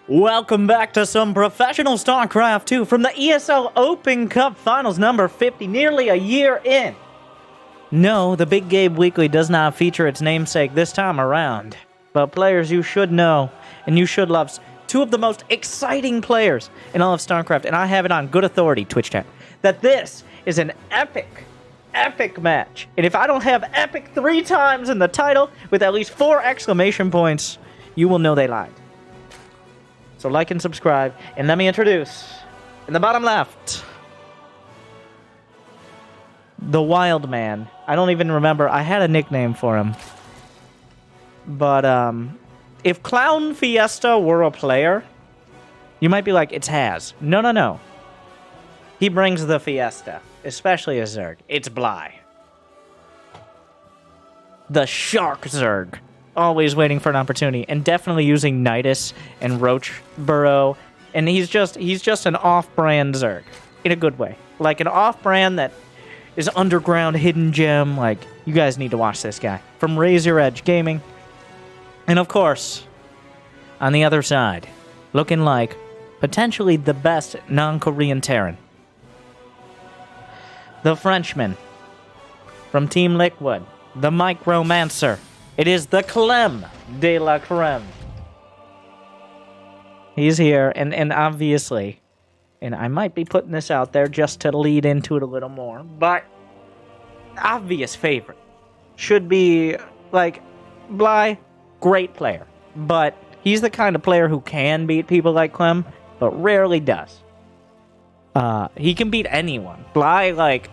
Welcome back to some professional StarCraft 2 from the ESL Open Cup Finals number 50, nearly a year in. No, the Big Game Weekly does not feature its namesake this time around, but players you should know and you should love. Two of the most exciting players in all of StarCraft, and I have it on good authority, Twitch chat, that this is an epic match. And if I don't have epic 3 times in the title with at least 4 exclamation points, you will know they lied. So like and subscribe, and let me introduce, in the bottom left, the Wild Man. I don't even remember. I had a nickname for him. But, if Clown Fiesta were a player, you might be like, it's Haz. No. He brings the Fiesta, especially a Zerg. It's Bly. The Shark Zerg. Always waiting for an opportunity, and definitely using Nidus and Roach Burrow, and he's just an off-brand Zerg, in a good way. Like an off-brand that is underground hidden gem. Like, you guys need to watch this guy. From Raise Your Edge Gaming. And of course, on the other side, looking like potentially the best non-Korean Terran. The Frenchman from Team Liquid, the Micromancer. It is the Clem de la Creme. He's here, and obviously, and I might be putting this out there just to lead into it a little more, but obvious favorite should be, like, Bly, great player, but he's the kind of player who can beat people like Clem, but rarely does. He can beat anyone. Bly, like,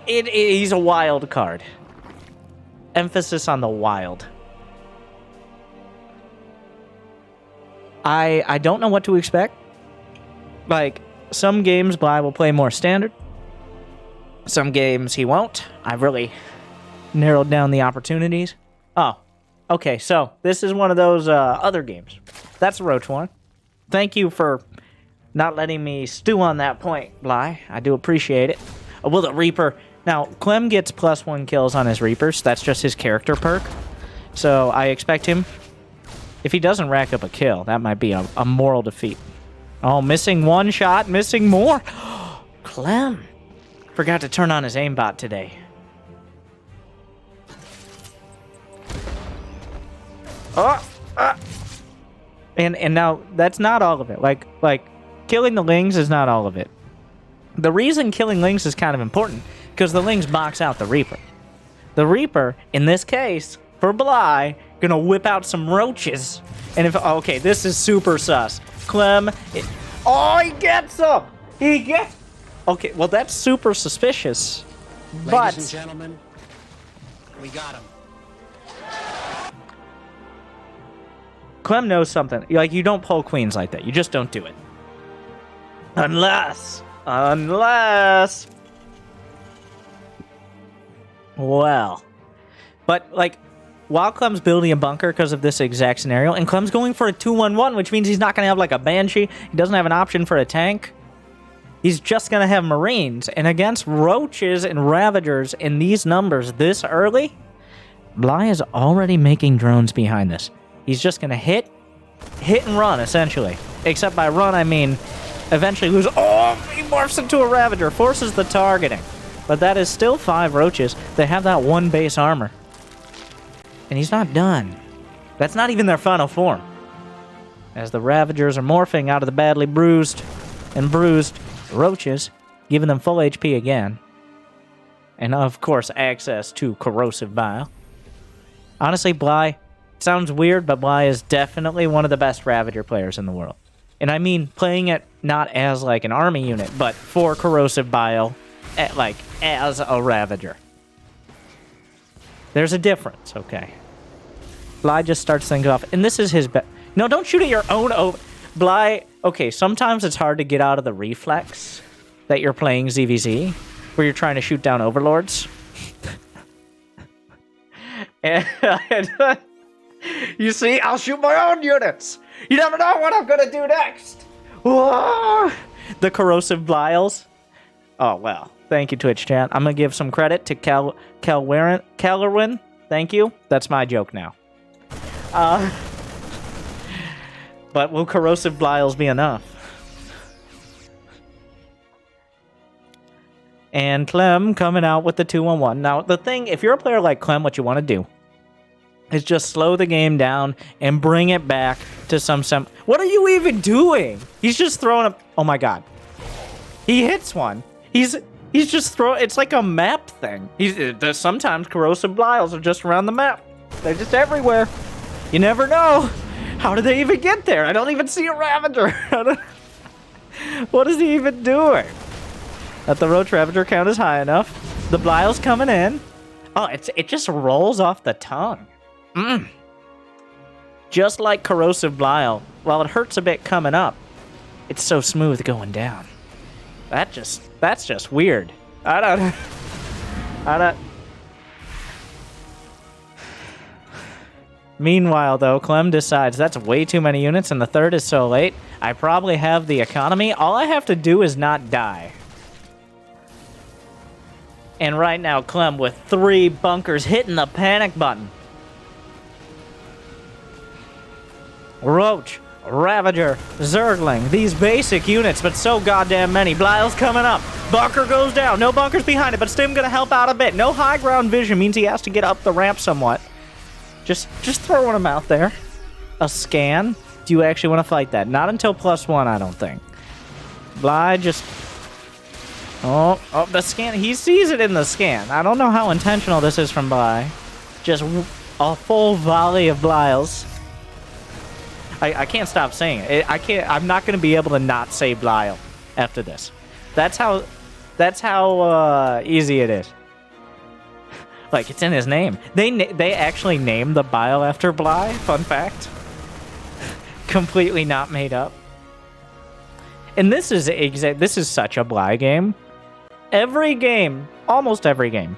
he's a wild card. Emphasis on the wild. I don't know what to expect. Like, some games Bly will play more standard. Some games he won't. I've really narrowed down the opportunities. Oh, okay, so this is one of those other games. That's the Roach one. Thank you for not letting me stew on that point, Bly. I do appreciate it. Will the Reaper... Now, Clem gets +1 kills on his Reapers. That's just his character perk. So I expect him... If he doesn't rack up a kill, that might be a moral defeat. Oh, missing one shot, missing more. Clem forgot to turn on his aimbot today. And now, that's not all of it. Like, killing the Lings is not all of it. The reason killing Lings is kind of important, because the Lings box out the Reaper. The Reaper, in this case, for Bly, gonna whip out some roaches. And if... Okay, this is super sus. Clem... he gets them! He gets... Okay, well, that's super suspicious. But... Ladies and gentlemen, we got him. Clem knows something. Like, you don't pull queens like that. You just don't do it. Unless... Well. But, like, while Clem's building a bunker because of this exact scenario, and Clem's going for a 2-1-1, which means he's not going to have, like, a Banshee. He doesn't have an option for a tank. He's just going to have Marines. And against Roaches and Ravagers in these numbers this early, Bly is already making drones behind this. He's just going to hit and run, essentially. Except by run, I mean... eventually lose... Oh, he morphs into a Ravager, forces the targeting. But that is still 5 Roaches. They have that 1 base armor. And he's not done. That's not even their final form. As the Ravagers are morphing out of the badly bruised and bruised Roaches, giving them full HP again. And of course, access to Corrosive Bile. Honestly, Bly, it sounds weird, but Bly is definitely one of the best Ravager players in the world. And I mean playing it not as, like, an army unit, but for Corrosive Bile, like, as a Ravager. There's a difference, okay? Bly just starts things off, and this is his best... No, don't shoot at your own... Bly... Okay, sometimes it's hard to get out of the reflex that you're playing ZVZ, where you're trying to shoot down Overlords. and you see, I'll shoot my own units! You never know what I'm gonna do next! Whoa! The Corrosive Biles. Oh, well. Thank you, Twitch chat. I'm gonna give some credit to Callerwin. Thank you. That's my joke now. But will Corrosive Bliles be enough? And Clem coming out with the 2-1-1. Now, the thing, if you're a player like Clem, what you want to do is just slow the game down and bring it back to some... What are you even doing? He's just throwing a... Oh my god. He hits one. He's just throwing... It's like a map thing. Sometimes Corrosive Bliles are just around the map. They're just everywhere. You never know. How did they even get there? I don't even see a Ravager. What is he even doing? That the Roach Ravager count is high enough. The Blile's coming in. Oh, it just rolls off the tongue. Just like Corrosive Blile. While it hurts a bit coming up, it's so smooth going down. That's just weird. I don't... Meanwhile, though, Clem decides that's way too many units and the third is so late. I probably have the economy. All I have to do is not die. And right now, Clem with 3 bunkers hitting the panic button. Roach, Ravager, Zergling, these basic units, but so goddamn many. Blile's coming up. Bunker goes down. No bunkers behind it, but Stim gonna help out a bit. No high ground vision means he has to get up the ramp somewhat. Just throwing him out there. A scan? Do you actually want to fight that? Not until +1, I don't think. Bly just... Oh, the scan. He sees it in the scan. I don't know how intentional this is from Bly. Just a full volley of Bliles. I can't stop saying it. I'm not going to be able to not say Blile after this. That's how easy it is. Like, it's in his name. They actually named the bile after Bly. Fun fact. Completely not made up. And this is such a Bly game. Every game, almost every game,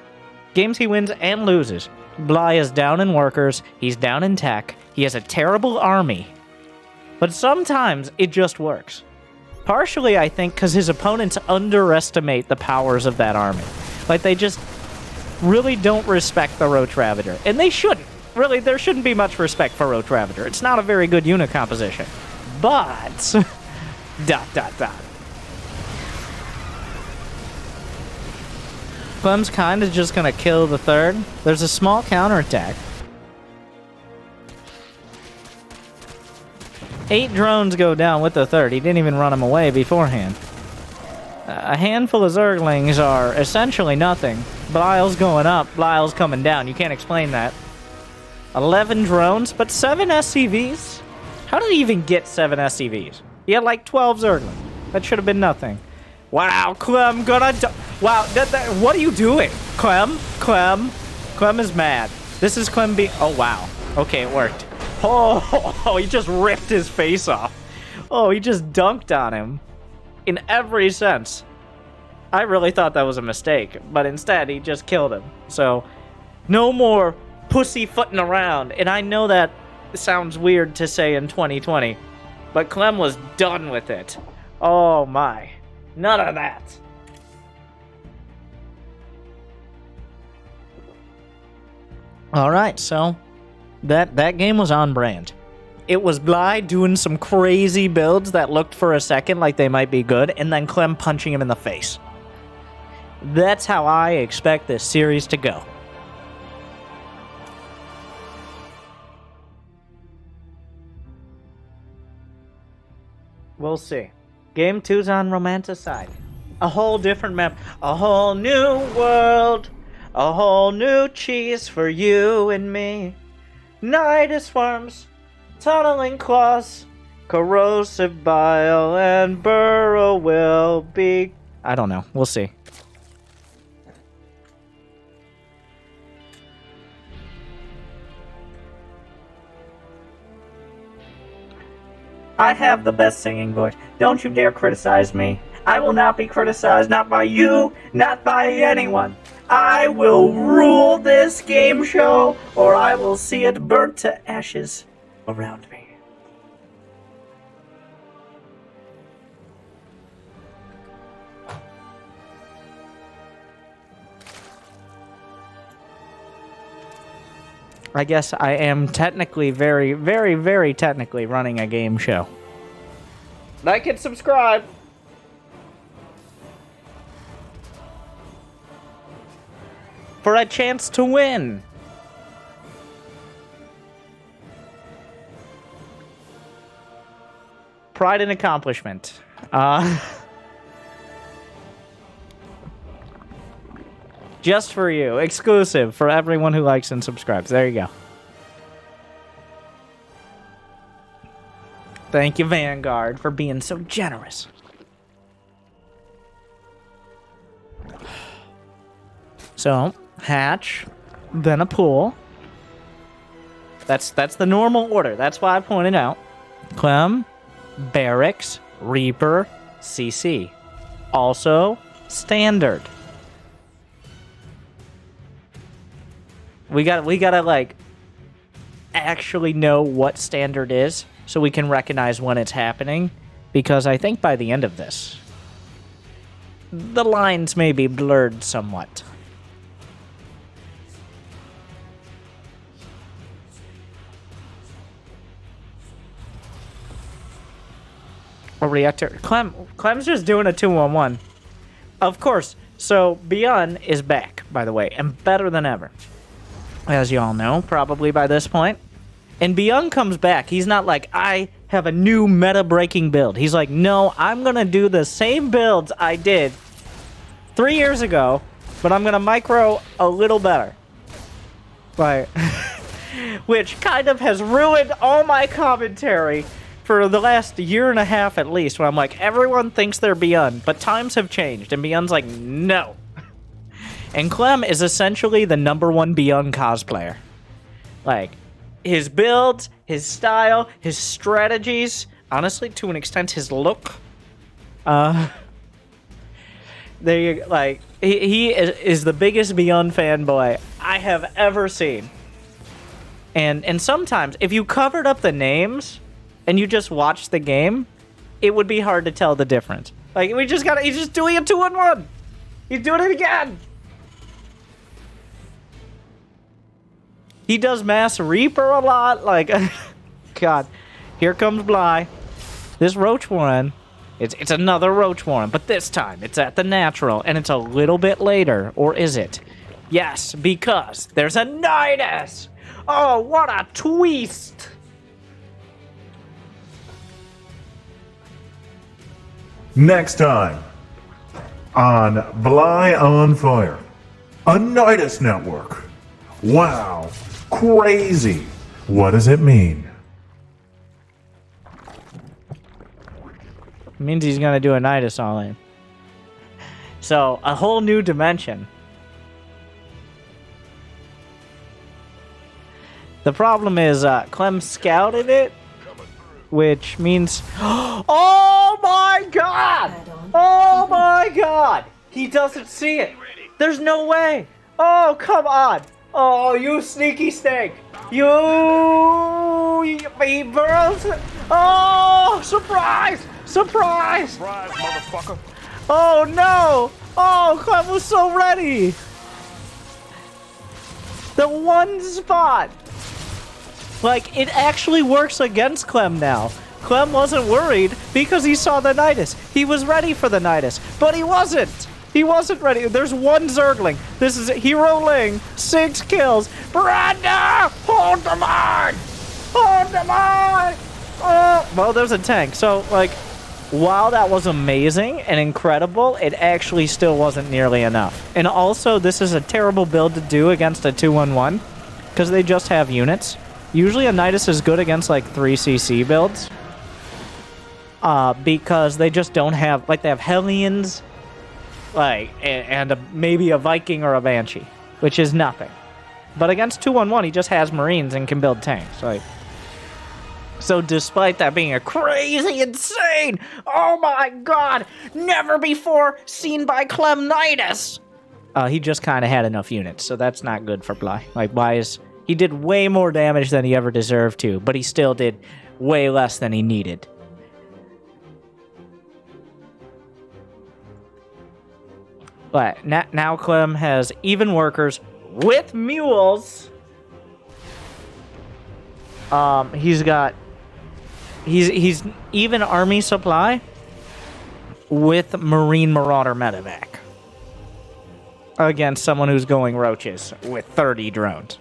games he wins and loses, Bly is down in workers, he's down in tech, he has a terrible army. But sometimes it just works. Partially, I think, because his opponents underestimate the powers of that army. Like, they just really don't respect the Roach Ravager. And they shouldn't. Really, there shouldn't be much respect for Roach Ravager. It's not a very good unit composition. But... ... Clem's kind of just going to kill the third. There's a small counterattack. 8 drones go down with the third. He didn't even run him away beforehand. A handful of Zerglings are essentially nothing. Blile's going up, Blile's coming down. You can't explain that. 11 drones, but 7 SCVs? How did he even get 7 SCVs? He had like 12 Zerglings. That should have been nothing. Wow, Clem gonna wow, what are you doing? Clem is mad. This is Clem oh wow. Okay, it worked. Oh, he just ripped his face off. Oh, he just dunked on him. In every sense. I really thought that was a mistake, but instead he just killed him. So, no more pussyfooting around. And I know that sounds weird to say in 2020, but Clem was done with it. Oh my. None of that. Alright, so that game was on brand. It was Bly doing some crazy builds that looked for a second like they might be good, and then Clem punching him in the face. That's how I expect this series to go. We'll see. Game 2's on Romanticide. A whole different map. A whole new world. A whole new cheese for you and me. Nidus swarms. Tunneling claws. Corrosive bile and burrow will be... I don't know. We'll see. I have the best singing voice. Don't you dare criticize me. I will not be criticized, not by you, not by anyone. I will rule this game show, or I will see it burnt to ashes around me. I guess I am technically very, very, very technically running a game show. Like and subscribe. For a chance to win. Pride and accomplishment. Just for you. Exclusive for everyone who likes and subscribes. There you go. Thank you, Vanguard, for being so generous. So, hatch, then a pool. That's the normal order. That's why I pointed out. Clem, barracks, Reaper, CC. Also, standard. We gotta like actually know what standard is so we can recognize when it's happening, because I think by the end of this the lines may be blurred somewhat. A reactor. Clem's just doing a 2-on-1. Of course. So Beyond is back, by the way, and better than ever. As you all know, probably by this point. And Beyond comes back. He's not like, I have a new meta-breaking build. He's like, no, I'm going to do the same builds I did 3 years ago, but I'm going to micro a little better. Like, which kind of has ruined all my commentary for the last year and a half at least, when I'm like, everyone thinks they're Beyond, but times have changed, and Beyond's like, no. And Clem is essentially the #1 Beyond cosplayer. Like, his builds, his style, his strategies, honestly, to an extent, his look. They like he is the biggest Beyond fanboy I have ever seen. And sometimes, if you covered up the names and you just watched the game, it would be hard to tell the difference. Like, he's just doing a 2-on-1. He's doing it again. He does Mass Reaper a lot. Like, God, here comes Bly. This Roach Warren, it's another Roach Warren, but this time it's at the natural, and it's a little bit later. Or is it? Yes, because there's a Nidus. Oh, what a twist. Next time on Bly on Fire, a Nidus network. Wow, crazy. What does it mean? It means he's gonna do a Nidus all in. So, a whole new dimension. The problem is, Clem scouted it, which means... Oh my god! Oh my god! He doesn't see it! There's no way! Oh, come on! Oh, you sneaky snake! He burrows... Oh, surprise! Surprise! Surprise, motherfucker. Oh no! Oh, Clem was so ready! The one spot! Like, it actually works against Clem now. Clem wasn't worried because he saw the Nidus. He was ready for the Nidus, but he wasn't. He wasn't ready. There's one Zergling. This is Hero Ling. 6 kills. Brenda! Hold the line! Hold the line! Oh, well, there's a tank. So, like, while that was amazing and incredible, it actually still wasn't nearly enough. And also, this is a terrible build to do against a 2-on-1 because they just have units. Usually a Nidus is good against like 3cc builds. Because they just don't have, like, they have Hellions, like, and maybe a Viking or a Banshee, which is nothing. But against 2-on-1, he just has Marines and can build tanks. Like, so despite that being a crazy, insane, oh my god, never before seen by Clem Nidus, he just kind of had enough units, so that's not good for Bly. Like, Bly is... He did way more damage than he ever deserved to, but he still did way less than he needed. But now Clem has even workers with mules. He's even army supply with Marine Marauder medevac against someone who's going roaches with 30 drones.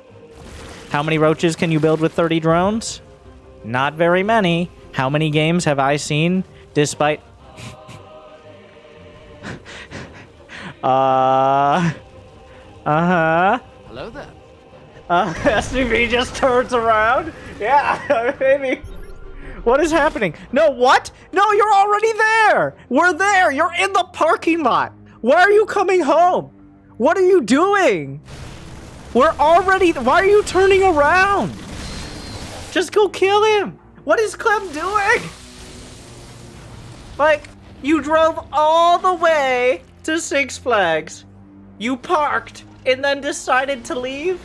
How many roaches can you build with 30 drones? Not very many. How many games have I seen despite... Uh-huh. Hello there. SCV just turns around? Yeah, maybe. What is happening? No, what? No, you're already there! We're there! You're in the parking lot! Why are you coming home? What are you doing? We're already... Why are you turning around? Just go kill him! What is Clem doing? Like, you drove all the way to Six Flags. You parked and then decided to leave?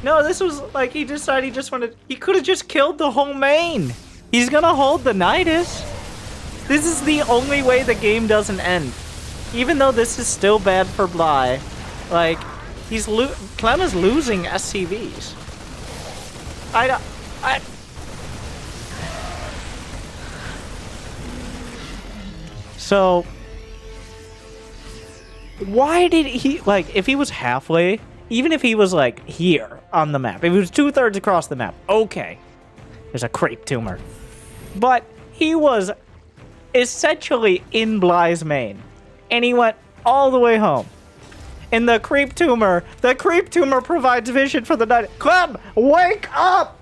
No, this was like he decided he just wanted... He could have just killed the whole main. He's gonna hold the Nidus. This is the only way the game doesn't end. Even though this is still bad for Bly, like, Clem is losing SCVs. So, why did he, like, if he was halfway, even if he was, like, here on the map, if he was 2/3 across the map, okay, there's a creep tumor. But he was essentially in Bly's main, and he went all the way home. And the creep tumor provides vision for the night. Clem, wake up!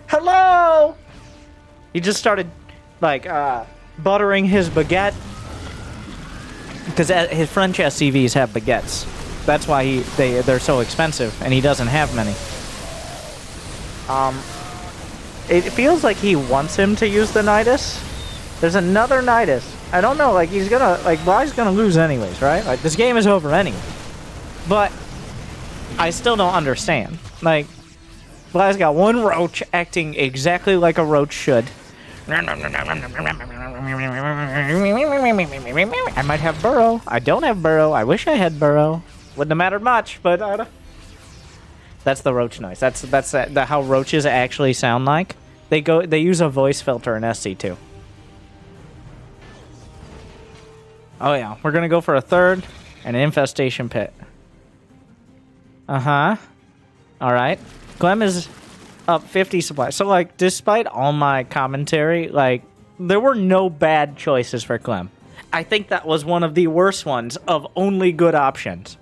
Hello! He just started, like, buttering his baguette. Because his French SCVs have baguettes. That's why they're so expensive, and he doesn't have many. It feels like he wants him to use the Nidus. There's another Nidus. I don't know, like, he's gonna, like, Bly's gonna lose anyways, right? Like, this game is over anyway. But I still don't understand. Like, Bly's got one roach acting exactly like a roach should. I might have burrow. I don't have burrow. I wish I had burrow. Wouldn't have mattered much, but that's the roach noise. That's how roaches actually sound like. They use a voice filter in SC2. Oh yeah, we're gonna go for a third and an infestation pit. Uh-huh. Alright. Clem is up 50 supply. So, like, despite all my commentary, like, there were no bad choices for Clem. I think that was one of the worst ones of only good options.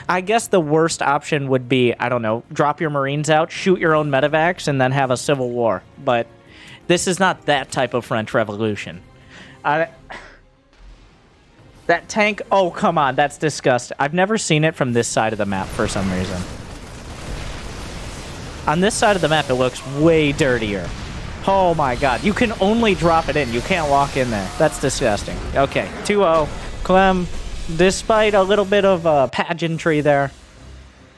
I guess the worst option would be, I don't know, drop your Marines out, shoot your own medevacs, and then have a civil war. But this is not that type of French Revolution. That tank, oh, come on, that's disgusting. I've never seen it from this side of the map for some reason. On this side of the map, it looks way dirtier. Oh my god, you can only drop it in. You can't walk in there. That's disgusting. Okay, 2-0. Clem, despite a little bit of pageantry there,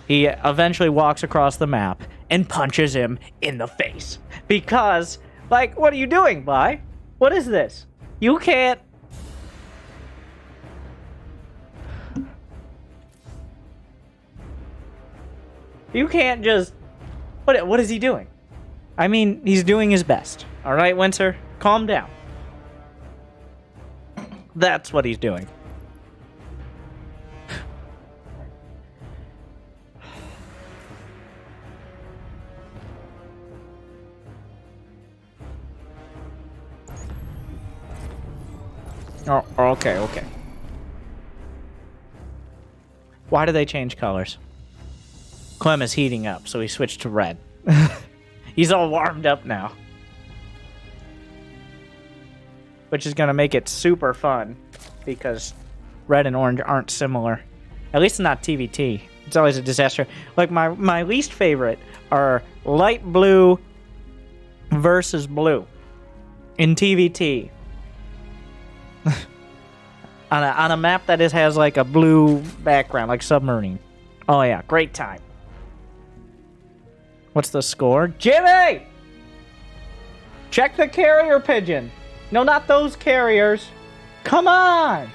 he eventually walks across the map and punches him in the face. Because, like, what are you doing, Bly? What is this? You can't... You can't just... What is he doing? I mean, he's doing his best. All right, Winter? Calm down. That's what he's doing. Oh, okay. Why do they change colors? Clem is heating up, so he switched to red. He's all warmed up now. Which is going to make it super fun, because red and orange aren't similar. At least not TVT. It's always a disaster. Like, my least favorite are light blue versus blue in TVT. on a map that has like a blue background, like Submarine. Oh yeah, great time. What's the score? Jimmy! Check the carrier pigeon. No, not those carriers. Come on!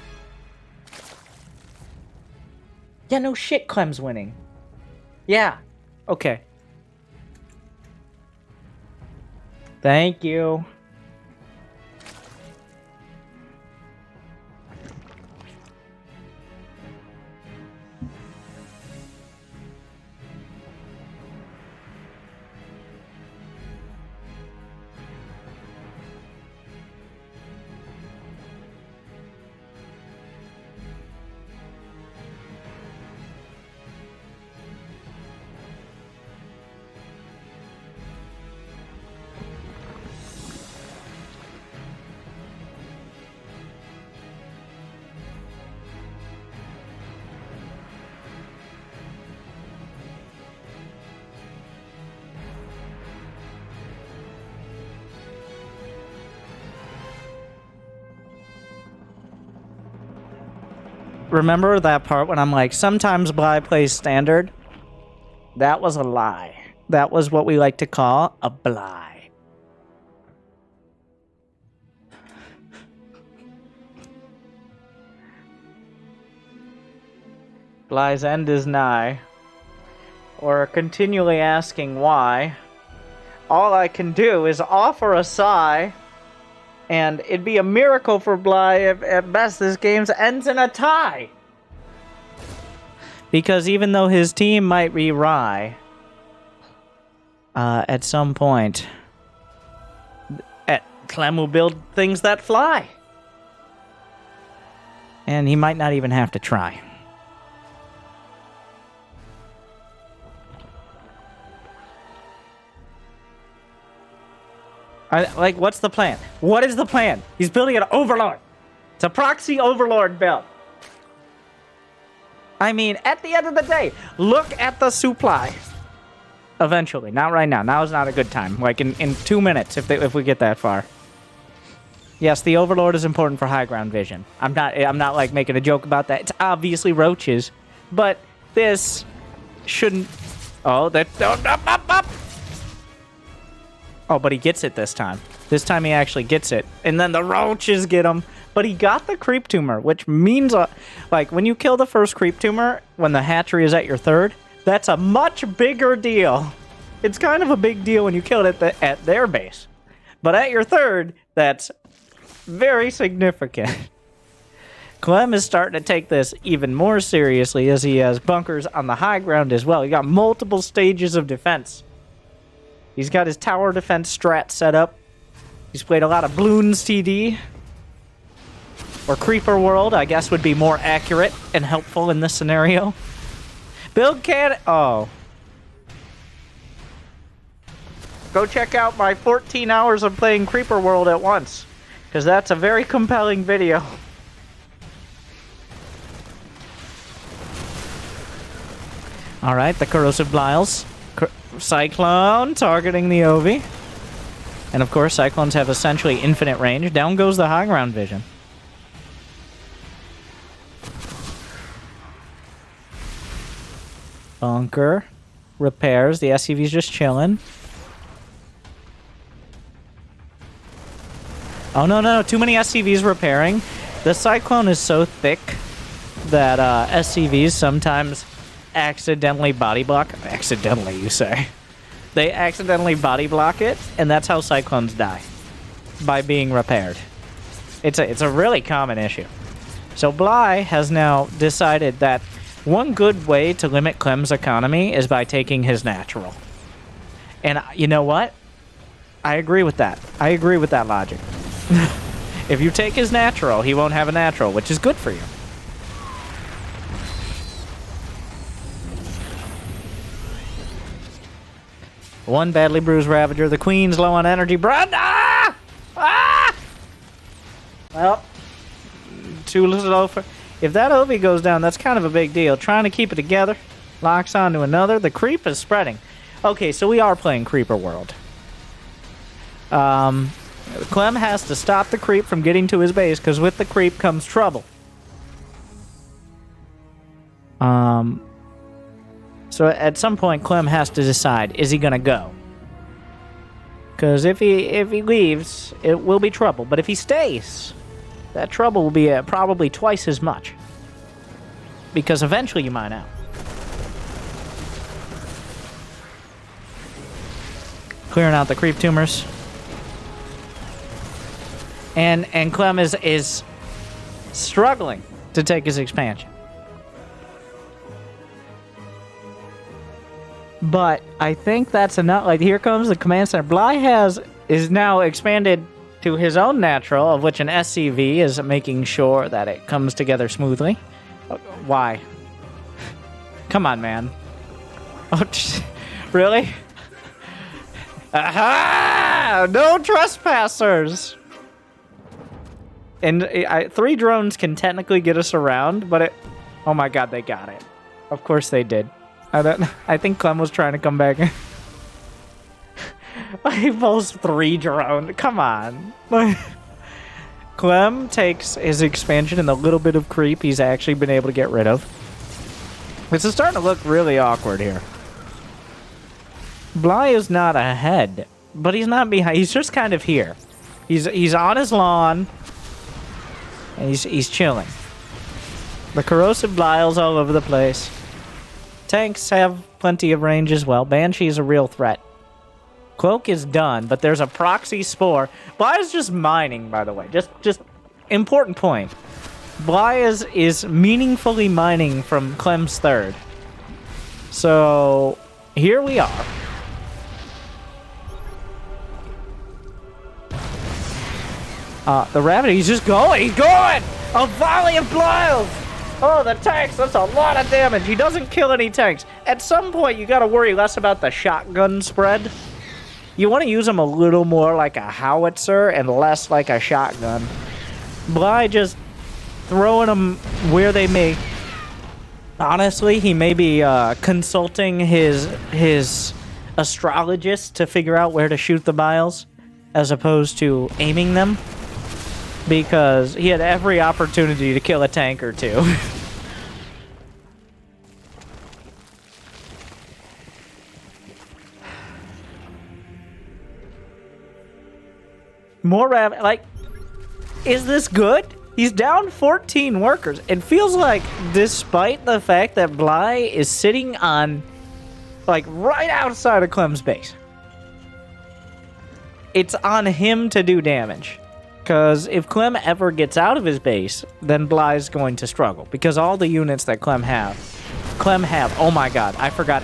Yeah, no shit, Clem's winning. Yeah. Okay. Thank you. Remember that part when I'm like, sometimes Bly plays standard? That was a lie. That was what we like to call a Bly. Bly's end is nigh. Or continually asking why. All I can do is offer a sigh. And it'd be a miracle for Bly if at best this game ends in a tie. Because even though his team might be Rye, at some point, Clem will build things that fly. And he might not even have to try. Like, what's the plan? What is the plan? He's building an Overlord. It's a proxy Overlord build. I mean, at the end of the day, look at the supply. Eventually, not right now. Now is not a good time. Like in 2 minutes, if we get that far. Yes, the Overlord is important for high ground vision. I'm not like making a joke about that. It's obviously roaches, but this shouldn't. Oh, that. Up. Oh, but he gets it this time. This time he actually gets it. And then the roaches get him. But he got the creep tumor, which means, like, when you kill the first creep tumor, when the hatchery is at your third, that's a much bigger deal. It's kind of a big deal when you kill it at their base. But at your third, that's very significant. Clem is starting to take this even more seriously as he has bunkers on the high ground as well. He got multiple stages of defense. He's got his tower defense strat set up. He's played a lot of Bloons TD. Or Creeper World, I guess, would be more accurate and helpful in this scenario. Build can... Oh. Go check out my 14 hours of playing Creeper World at once. Because that's a very compelling video. Alright, the Corrosive Bliles. Cyclone targeting the Ovi. And of course, Cyclones have essentially infinite range. Down goes the high ground vision. Bunker. Repairs. The SCV's just chilling. Oh, no. Too many SCVs repairing. The Cyclone is so thick that SCVs sometimes accidentally body block. Accidentally, you say. They accidentally body block it, and that's how Cyclones die. By being repaired. It's a really common issue. So Bly has now decided that one good way to limit Clem's economy is by taking his natural. And you know what? I agree with that. I agree with that logic. If you take his natural, he won't have a natural, which is good for you. One badly bruised Ravager. The Queen's low on energy. Ah! Ah! Well, too low for... If that OV goes down, that's kind of a big deal. Trying to keep it together. Locks onto another. The creep is spreading. Okay, so we are playing Creeper World. Clem has to stop the creep from getting to his base, because with the creep comes trouble. So at some point, Clem has to decide, is he going to go? Because if he leaves, it will be trouble. But if he stays, that trouble will be probably twice as much. Because eventually you mine out. Clearing out the creep tumors. And Clem is struggling to take his expansion. But I think that's enough. Like, here comes the command center. Bly is now expanded to his own natural, of which an SCV is making sure that it comes together smoothly. Why? Come on, man. Oh, really? Aha! No trespassers! And 3 drones can technically get us around, but oh my god, they got it. Of course they did. I think Clem was trying to come back. He pulls 3 drones. Come on. Clem takes his expansion and the little bit of creep he's actually been able to get rid of. This is starting to look really awkward here. Bly is not ahead, but he's not behind. He's just kind of here. He's on his lawn, and he's chilling. The corrosive Blyles all over the place. Tanks have plenty of range as well. Banshee's a real threat. Cloak is done, but there's a proxy spore. Bly is just mining, by the way. Just important point. Bly is meaningfully mining from Clem's third. So here we are. The rabbit, he's just going. He's going! A volley of Blyles! Oh, the tanks, that's a lot of damage. He doesn't kill any tanks. At some point, you gotta worry less about the shotgun spread. You want to use them a little more like a howitzer and less like a shotgun. Bly just throwing them where they may. Honestly, he may be consulting his astrologist to figure out where to shoot the Biles, as opposed to aiming them. Because he had every opportunity to kill a tank or two. More rabbit. Like, is this good? He's down 14 workers. It feels like, despite the fact that Bly is sitting on, like, right outside of Clem's base, it's on him to do damage. Because if Clem ever gets out of his base, then Bly's going to struggle. Because all the units that Clem have, oh my god, I forgot.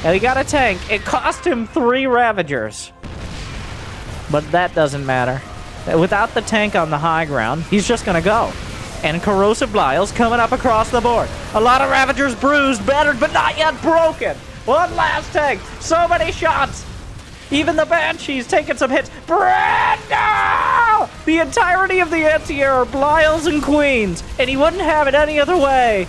And he got a tank. It cost him 3 Ravagers. But that doesn't matter. Without the tank on the high ground, he's just gonna go. And corrosive Blyles coming up across the board. A lot of Ravagers bruised, battered, but not yet broken. One last tank. So many shots. Even the Banshee's taking some hits. Brando! The entirety of the anti-air are Blyles and Queens, and he wouldn't have it any other way.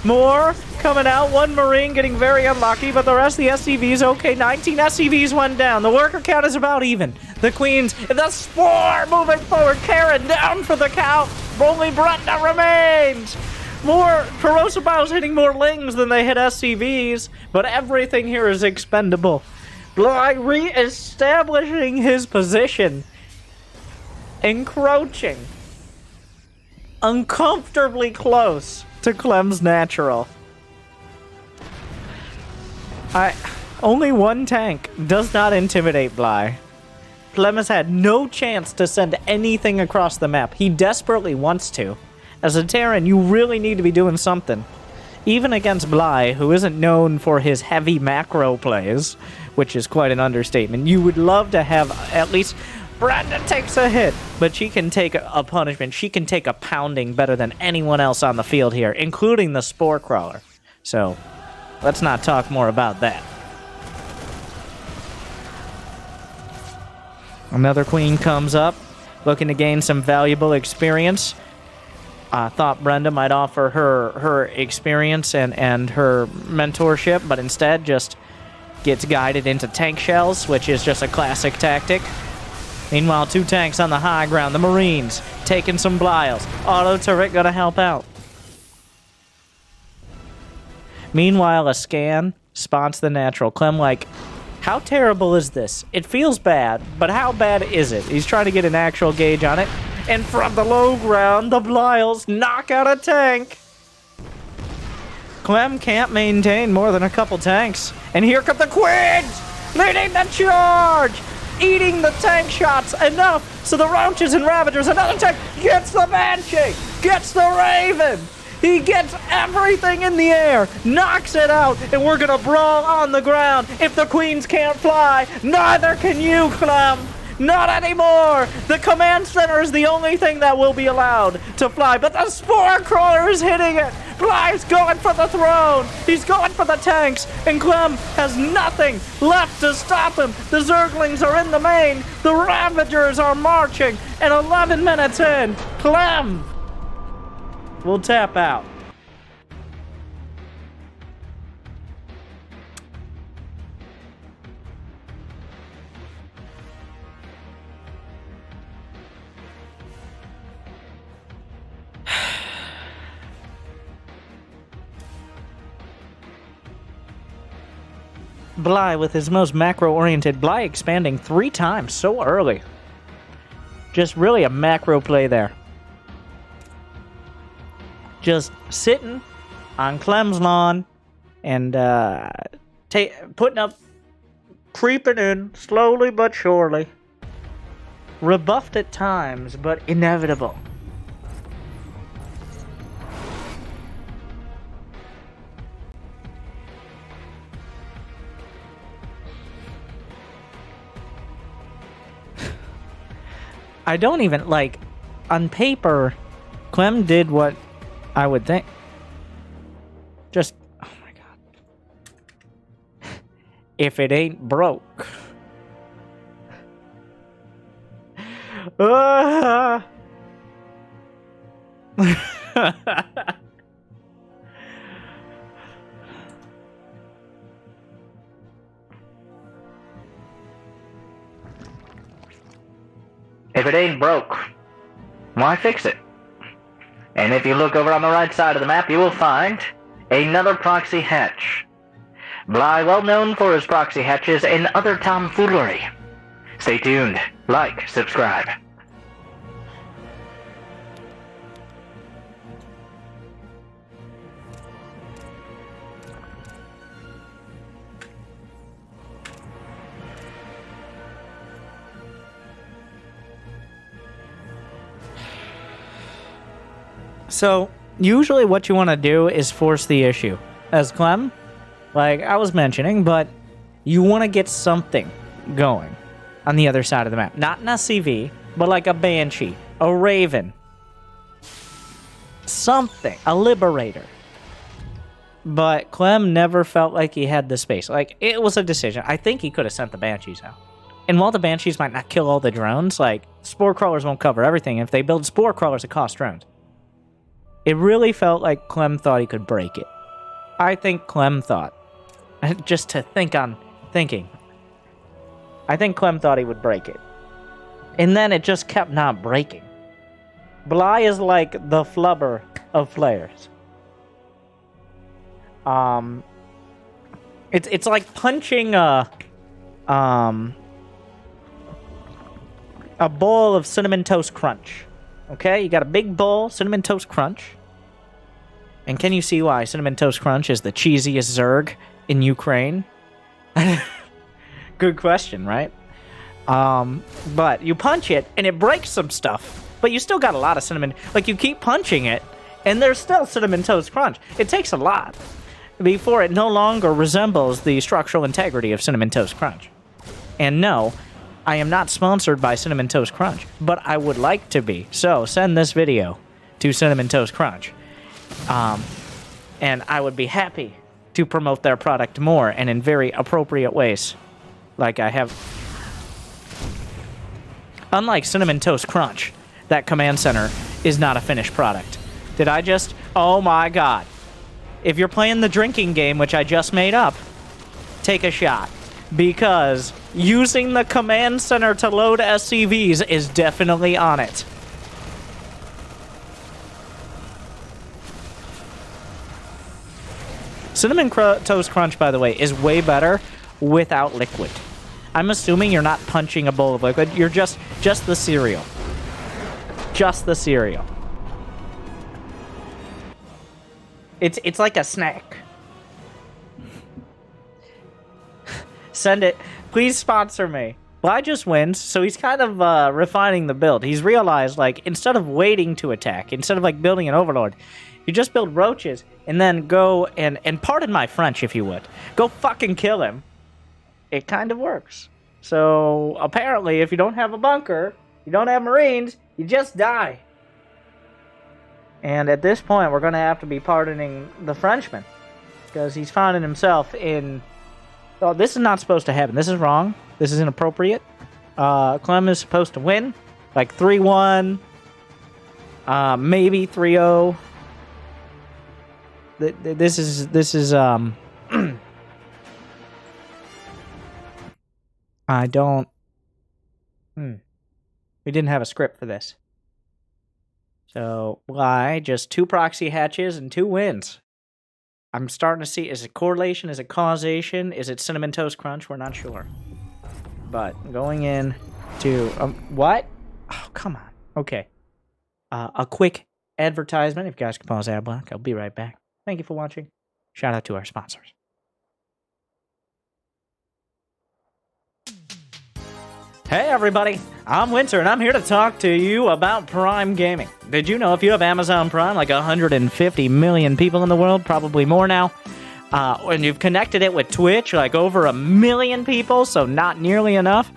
More coming out. One Marine getting very unlucky, but the rest of the SCVs okay. 19 SCVs went down. The worker count is about even. The Queens, the Spore moving forward. Karen down for the count. Only Brenda remains. More corrosive Blyles hitting more Lings than they hit SCVs, but everything here is expendable. Bly re-establishing his position. Encroaching. Uncomfortably close to Clem's natural. Only one tank does not intimidate Bly. Clem has had no chance to send anything across the map. He desperately wants to. As a Terran, you really need to be doing something. Even against Bly, who isn't known for his heavy macro plays, which is quite an understatement, you would love to have at least... Brenda takes a hit, but she can take a punishment. She can take a pounding better than anyone else on the field here, including the Spore Crawler. So, let's not talk more about that. Another Queen comes up, looking to gain some valuable experience. I thought Brenda might offer her experience and her mentorship, but instead just gets guided into tank shells, which is just a classic tactic. Meanwhile, 2 tanks on the high ground. The Marines taking some Blyles. Auto turret gonna help out. Meanwhile, a scan spots the natural. Clem like, how terrible is this? It feels bad, but how bad is it? He's trying to get an actual gauge on it. And from the low ground, the Blyles knock out a tank. Clem can't maintain more than a couple tanks. And here come the Queens, leading the charge. eating the tank shots enough so the Roaches and Ravagers, another tank gets the Banshee, gets the Raven. He gets everything in the air, knocks it out, and we're gonna brawl on the ground. If the Queens can't fly, neither can you, Clem. Not anymore! The command center is the only thing that will be allowed to fly, but the Spore Crawler is hitting it! Bly's going for the throne! He's going for the tanks, and Clem has nothing left to stop him! The Zerglings are in the main, the Ravagers are marching, and 11 minutes in, Clem will tap out. Bly with his most macro-oriented. Bly expanding 3 times so early. Just really a macro play there. Just sitting on Clem's lawn and putting up, creeping in slowly but surely. Rebuffed at times, but inevitable. I don't even, like, on paper, Clem did what I would think. Just, oh my god. If it ain't broke. If it ain't broke, why fix it? And if you look over on the right side of the map, you will find another proxy hatch. Bly, well known for his proxy hatches and other tomfoolery. Stay tuned, like, subscribe. So, usually what you want to do is force the issue. As Clem, like I was mentioning, but you want to get something going on the other side of the map. Not an SCV, but like a Banshee, a Raven. Something, a Liberator. But Clem never felt like he had the space. Like, it was a decision. I think he could have sent the Banshees out. And while the Banshees might not kill all the drones, like, Spore Crawlers won't cover everything. If they build Spore Crawlers, it costs drones. It really felt like Clem thought he could break it. I think Clem thought. Just to think on thinking. I think Clem thought he would break it. And then it just kept not breaking. Bly is like the flubber of players. It's like punching a bowl of Cinnamon Toast Crunch. Okay, you got a big bowl, Cinnamon Toast Crunch. And can you see why Cinnamon Toast Crunch is the cheesiest Zerg in Ukraine? Good question, right? But you punch it, and it breaks some stuff. But you still got a lot of cinnamon. Like, you keep punching it, and there's still Cinnamon Toast Crunch. It takes a lot before it no longer resembles the structural integrity of Cinnamon Toast Crunch. And no, I am not sponsored by Cinnamon Toast Crunch, but I would like to be. So send this video to Cinnamon Toast Crunch. And I would be happy to promote their product more and in very appropriate ways. Like I have. Unlike Cinnamon Toast Crunch, that command center is not a finished product. Did I just? Oh my god. If you're playing the drinking game, which I just made up, take a shot. Because using the command center to load SCVs is definitely on it. Cinnamon Toast Crunch, by the way, is way better without liquid. I'm assuming you're not punching a bowl of liquid. You're just the cereal. Just the cereal. It's like a snack. Send it. Please sponsor me. Bly just wins, so he's kind of refining the build. He's realized, like, instead of waiting to attack, instead of, like, building an Overlord, you just build roaches and then go and pardon my French, if you would, go fucking kill him. It kind of works. So, apparently, if you don't have a bunker, you don't have Marines, you just die. And at this point, we're going to have to be pardoning the Frenchman. Because he's finding himself in... Oh, this is not supposed to happen. This is wrong. This is inappropriate. Clem is supposed to win. Like 3-1. Maybe 3-0. This is I don't... We didn't have a script for this. So, why? Just 2 proxy hatches and 2 wins. I'm starting to see, is it correlation? Is it causation? Is it Cinnamon Toast Crunch? We're not sure. But going in to... what? Oh, come on. Okay. A quick advertisement. If you guys can pause ad block, I'll be right back. Thank you for watching. Shout out to our sponsors. Hey everybody, I'm Winter and I'm here to talk to you about Prime Gaming. Did you know if you have Amazon Prime, like 150 million people in the world, probably more now, and you've connected it with Twitch, like over 1 million people, so not nearly enough,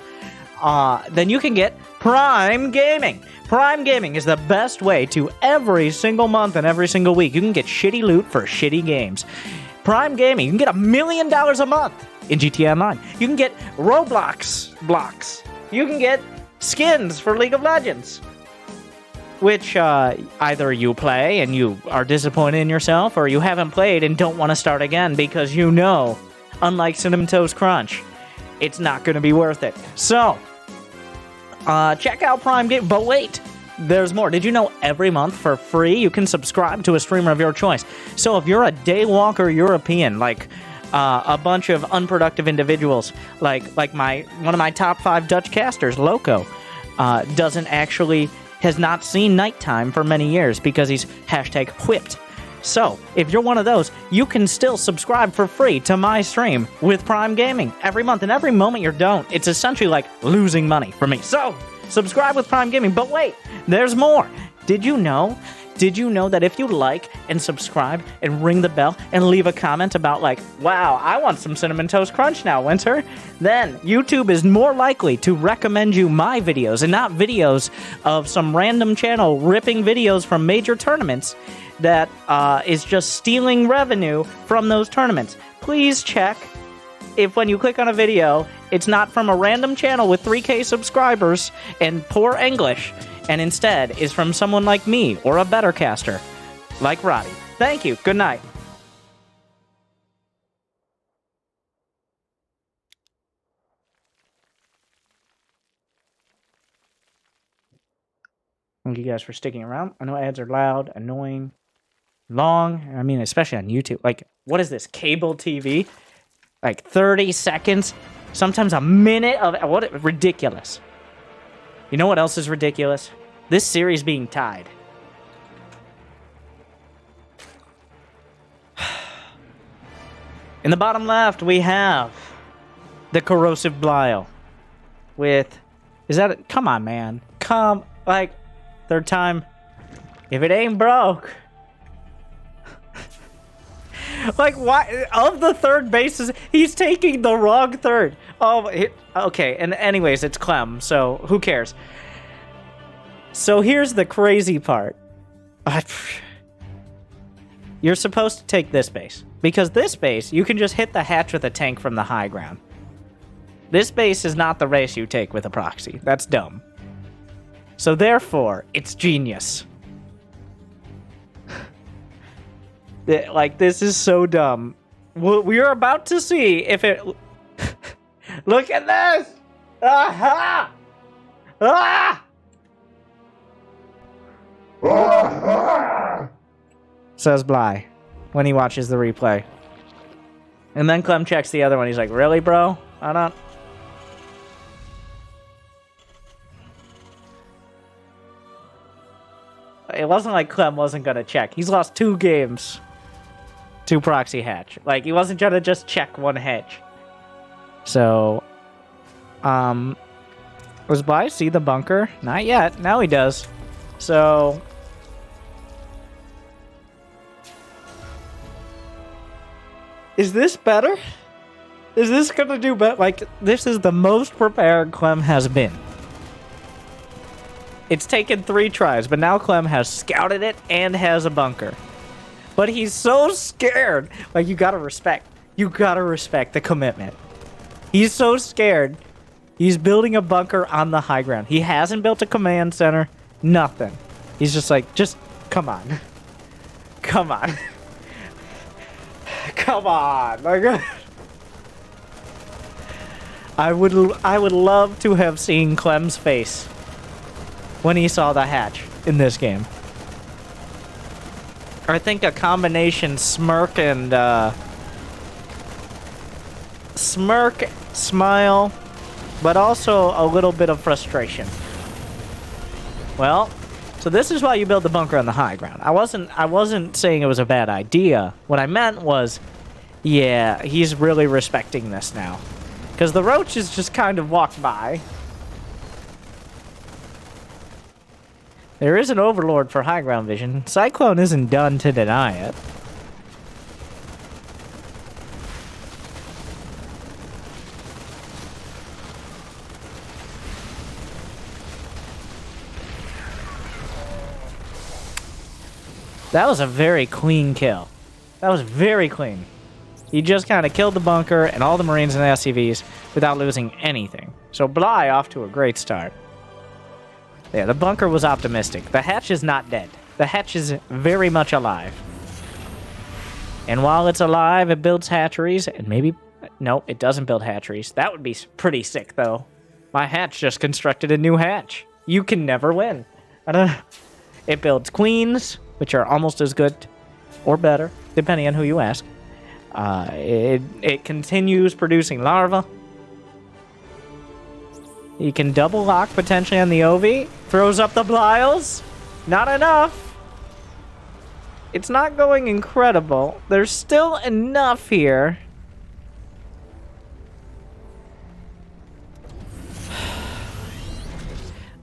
then you can get Prime Gaming. Prime Gaming is the best way to every single month and every single week. You can get shitty loot for shitty games. Prime Gaming, you can get $1 million a month in GTA Online. You can get Roblox blocks. You can get skins for League of Legends, which either you play and you are disappointed in yourself, or you haven't played and don't want to start again because you know, unlike Cinnamon Toast Crunch, it's not going to be worth it. So, check out Prime Game. But wait, there's more. Did you know every month for free you can subscribe to a streamer of your choice? So if you're a Daywalker European, like a bunch of unproductive individuals, like one of my top 5 Dutch casters, Loco, has not seen nighttime for many years because he's #whipped. So, if you're one of those, you can still subscribe for free to my stream with Prime Gaming every month, and every moment you don't, it's essentially like losing money for me. So, subscribe with Prime Gaming. But wait, there's more. Did you know that if you like and subscribe and ring the bell and leave a comment about like, wow, I want some Cinnamon Toast Crunch now, Winter, then YouTube is more likely to recommend you my videos and not videos of some random channel ripping videos from major tournaments that is just stealing revenue from those tournaments. Please check if when you click on a video, it's not from a random channel with 3K subscribers and poor English, and instead is from someone like me or a better caster, like Roddy. Thank you. Good night. Thank you guys for sticking around. I know ads are loud, annoying, long. I mean, especially on YouTube. Like, what is this? Cable TV? Like 30 seconds? Sometimes a minute of... What? Ridiculous. You know what else is ridiculous? This series being tied. In the bottom left, we have the Corrosive Bile with... Is that... Come on, man. Like, third time. If it ain't broke... Like, why? Of the third bases, he's taking the wrong third. Oh, okay. And anyways, it's Clem, so who cares? So here's the crazy part. You're supposed to take this base. Because this base, you can just hit the hatch with a tank from the high ground. This base is not the race you take with a proxy. That's dumb. So therefore, it's genius. Like, this is so dumb. We are about to see if it... Look at this! Aha! Ah! Says Bly when he watches the replay. And then Clem checks the other one. He's like, really, bro? I don't... It wasn't like Clem wasn't going to check. He's lost 2 games to proxy hatch. Like, he wasn't trying to just check one hedge. So, Does Bly see the bunker? Not yet. Now he does. So... is this better? Is this gonna do better? Like, this is the most prepared Clem has been. It's taken 3 tries, but now Clem has scouted it and has a bunker. But he's so scared. Like, you gotta respect. You gotta respect the commitment. He's so scared. He's building a bunker on the high ground. He hasn't built a command center. Nothing. He's just like, just come on. Come on. Come on. Like, I would love to have seen Clem's face when he saw the hatch in this game. I think a combination smirk and smile, but also a little bit of frustration. Well, so this is why you build the bunker on the high ground. I wasn't saying it was a bad idea. What I meant was, yeah, he's really respecting this now. Because the roaches just kind of walked by. There is an overlord for high ground vision. Cyclone isn't done to deny it. That was a very clean kill. That was very clean. He just kind of killed the bunker and all the Marines and SCVs without losing anything. So Bly off to a great start. Yeah, the bunker was optimistic. The hatch is not dead. The hatch is very much alive. And while it's alive, it builds hatcheries. And maybe... no, it doesn't build hatcheries. That would be pretty sick, though. My hatch just constructed a new hatch. You can never win. I don't know. It builds queens, which are almost as good or better, depending on who you ask. It continues producing larvae. You can double lock potentially on the OV. Throws up the Bliles. Not enough. It's not going incredible. There's still enough here.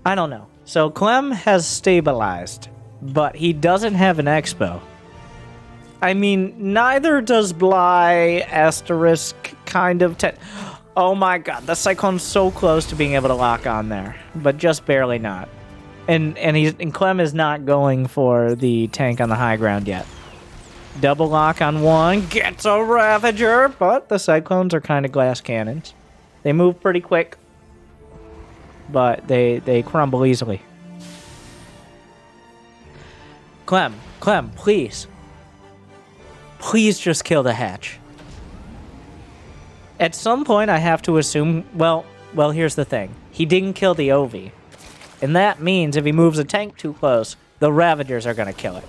I don't know. So Clem has stabilized, but he doesn't have an expo. I mean, neither does Bly, asterisk, kind of... oh my god, the Cyclone's so close to being able to lock on there, but just barely not. And Clem is not going for the tank on the high ground yet. Double lock on one, gets a Ravager, but the Cyclones are kind of glass cannons. They move pretty quick, but they crumble easily. Clem, please. Please just kill the hatch. At some point, I have to assume... Well, here's the thing. He didn't kill the OV. And that means if he moves a tank too close, the Ravagers are going to kill it.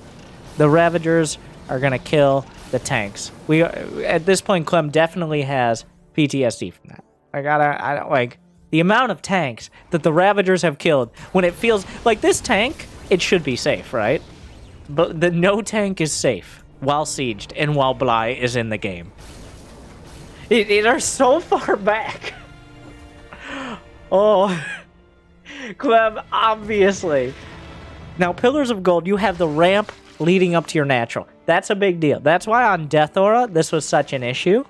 The Ravagers are going to kill the tanks. At this point, Clem definitely has PTSD from that. I don't like... the amount of tanks that the Ravagers have killed, when it feels... like, this tank, it should be safe, right? But no tank is safe while sieged and while Bly is in the game. It are so far back. Oh. Clem, obviously. Now, Pillars of Gold, you have the ramp leading up to your natural. That's a big deal. That's why on Death Aura, this was such an issue,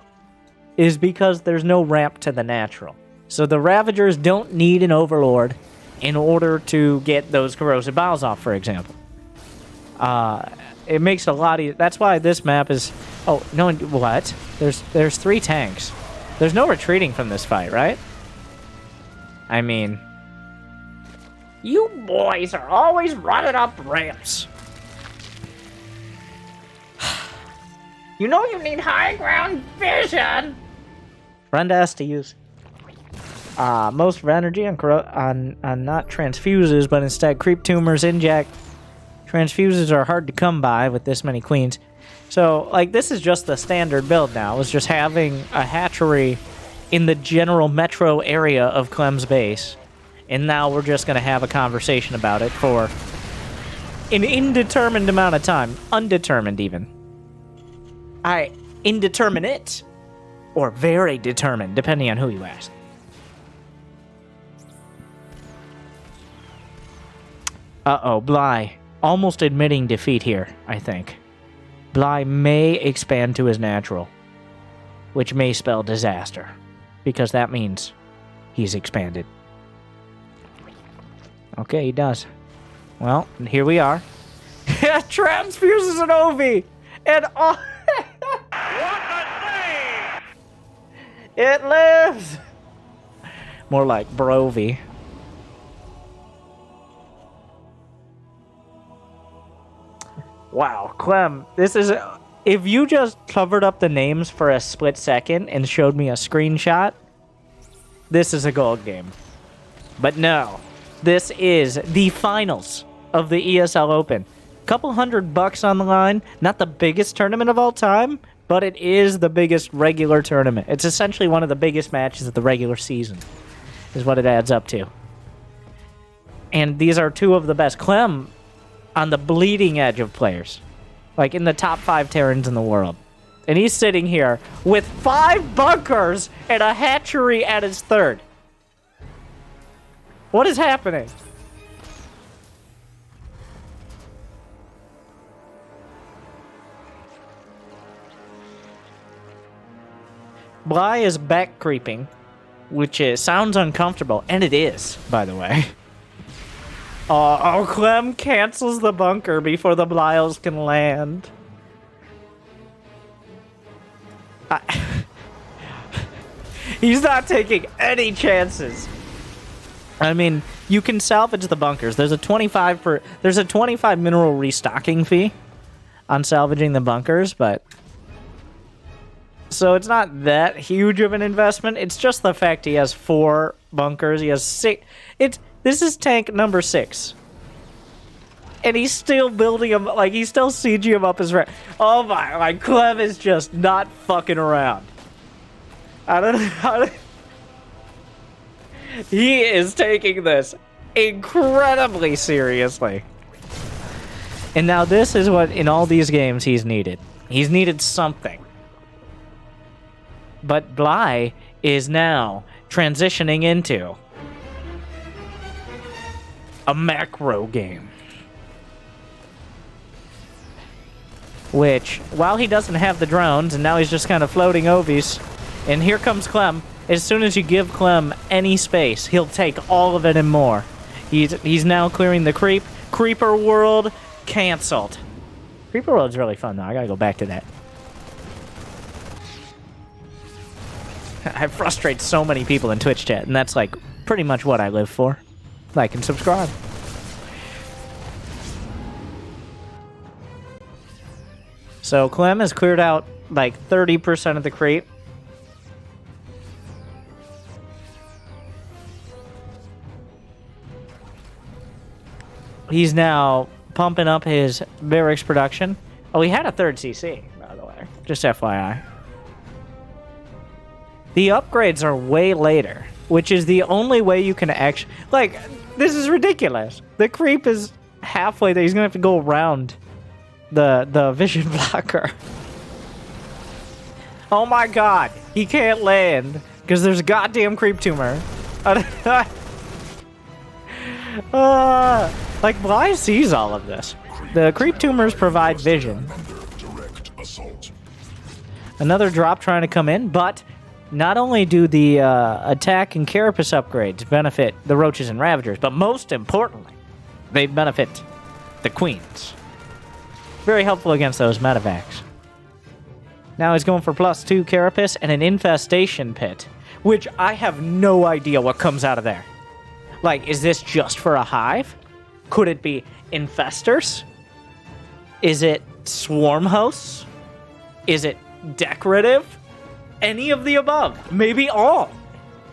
is because there's no ramp to the natural. So the Ravagers don't need an Overlord in order to get those Corrosive Bowels off, for example. It makes it a lot easier. That's why this map is... oh, no, what? There's 3 tanks. There's no retreating from this fight, right? I mean... you boys are always running up ramps. You know you need high ground vision! Friend asked to use... most of energy on not transfuses, but instead creep tumors, inject... transfuses are hard to come by with this many queens. So, like, this is just the standard build now. It's just having a hatchery in the general metro area of Clem's base. And now we're just going to have a conversation about it for an indeterminate amount of time. Undetermined, even. Indeterminate. Or very determined, depending on who you ask. Uh-oh, Bly. Almost admitting defeat here, I think. Bly may expand to his natural, which may spell disaster, because that means he's expanded. Okay, he does. Well, here we are. Transfuses an Ovi! And oh, What a save! it lives! More like Brovy. Wow, Clem, this is... If you just covered up the names for a split second and showed me a screenshot, this is a gold game. But no, this is the finals of the ESL Open. Couple $100 on the line. Not the biggest tournament of all time, but it is the biggest regular tournament. It's essentially one of the biggest matches of the regular season, is what it adds up to. And these are two of the best. Clem on the bleeding edge of players. Like in the top 5 Terrans in the world. And he's sitting here with 5 bunkers and a hatchery at his third. What is happening? Bly is back creeping, which sounds uncomfortable, and it is, by the way. Oh, Clem cancels the bunker before the Blyles can land. He's not taking any chances. I mean, you can salvage the bunkers. There's a 25 mineral restocking fee on salvaging the bunkers, but so it's not that huge of an investment. It's just the fact he has 4 bunkers. He has 6. This is tank number 6. And he's still building him, like, he's still sieging him up his right. Oh my, like, Clem is just not fucking around. I don't know. He is taking this incredibly seriously. And now this is what, in all these games, he's needed. He's needed something. But Bly is now transitioning into a macro game. Which, while he doesn't have the drones, and now he's just kind of floating Ovies, and here comes Clem. As soon as you give Clem any space, he'll take all of it and more. He's now clearing the creep. Creeper World canceled. Creeper World's really fun, though. I gotta go back to that. I frustrate so many people in Twitch chat, and that's, like, pretty much what I live for. Like and subscribe. So Clem has cleared out like 30% of the creep. He's now pumping up his barracks production. Oh, he had a 3rd CC, by the way. Just FYI. The upgrades are way later, which is the only way you can actually... Like, this is ridiculous. The creep is halfway there. He's going to have to go around the vision blocker. Oh my god. He can't land because there's a goddamn creep tumor. Like, Bly sees all of this. The creep tumors provide vision. Another drop trying to come in, but... Not only do the attack and carapace upgrades benefit the roaches and ravagers, but most importantly, they benefit the queens. Very helpful against those medevacs. Now he's going for +2 carapace and an infestation pit, which I have no idea what comes out of there. Like, is this just for a hive? Could it be infestors? Is it swarm hosts? Is it decorative? Any of the above. Maybe all.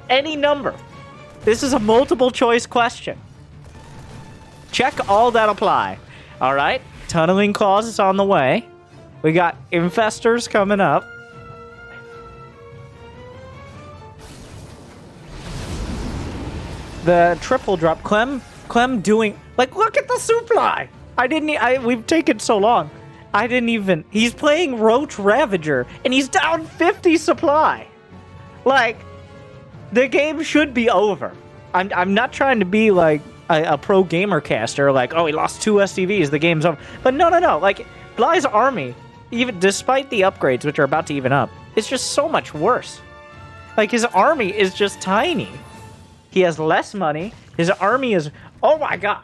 Any number. This is a multiple choice question. Check all that apply. All right. Tunneling clause is on the way. We got infestors coming up. The triple drop. Clem doing... Like, look at the supply. We've taken so long. I didn't even... He's playing Roach Ravager, and he's down 50 supply. Like, the game should be over. I'm not trying to be like... a pro gamer caster, like, oh, he lost 2 SCVs, the game's over. But no. Like, Bly's army, even despite the upgrades, which are about to even up, it's just so much worse. Like, his army is just tiny. He has less money. His army is... Oh, my God.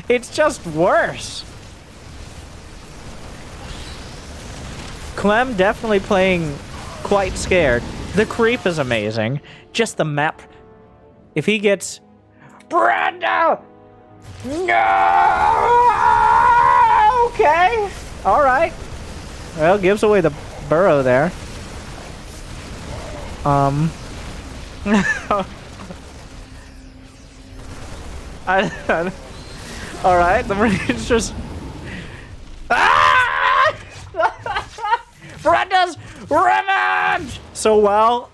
It's just worse. Clem definitely playing quite scared. The creep is amazing. Just the map. If he gets... Brenda! No! Okay. All right. Well, gives away the burrow there. All right, the Marines just... Ah! Brenda's revenge! So, well,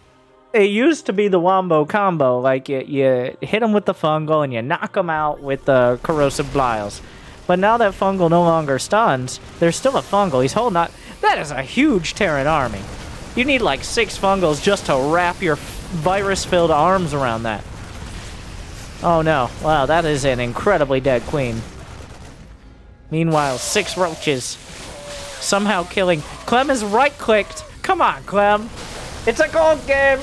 it used to be the wombo combo. Like, you hit him with the fungal and you knock him out with the corrosive bliles. But now that fungal no longer stuns, there's still a fungal. He's holding on. That is a huge Terran army. You need like 6 fungals just to wrap your virus-filled arms around that. Oh no. Wow, that is an incredibly dead queen. Meanwhile, 6 roaches somehow killing. Clem is right-clicked. Come on, Clem. It's a gold game.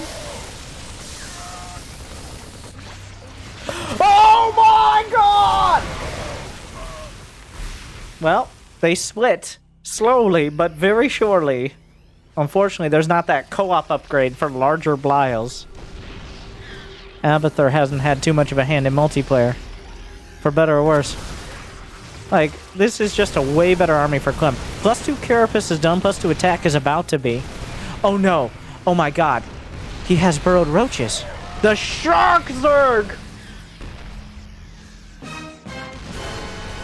Oh my God! Well, they split slowly but very surely. Unfortunately, there's not that co-op upgrade for larger bliles. Abathur hasn't had too much of a hand in multiplayer, for better or worse. Like, this is just a way better army for Clem. +2 Carapace is done, +2 attack is about to be. Oh no! Oh my God! He has burrowed roaches! The Shark Zerg!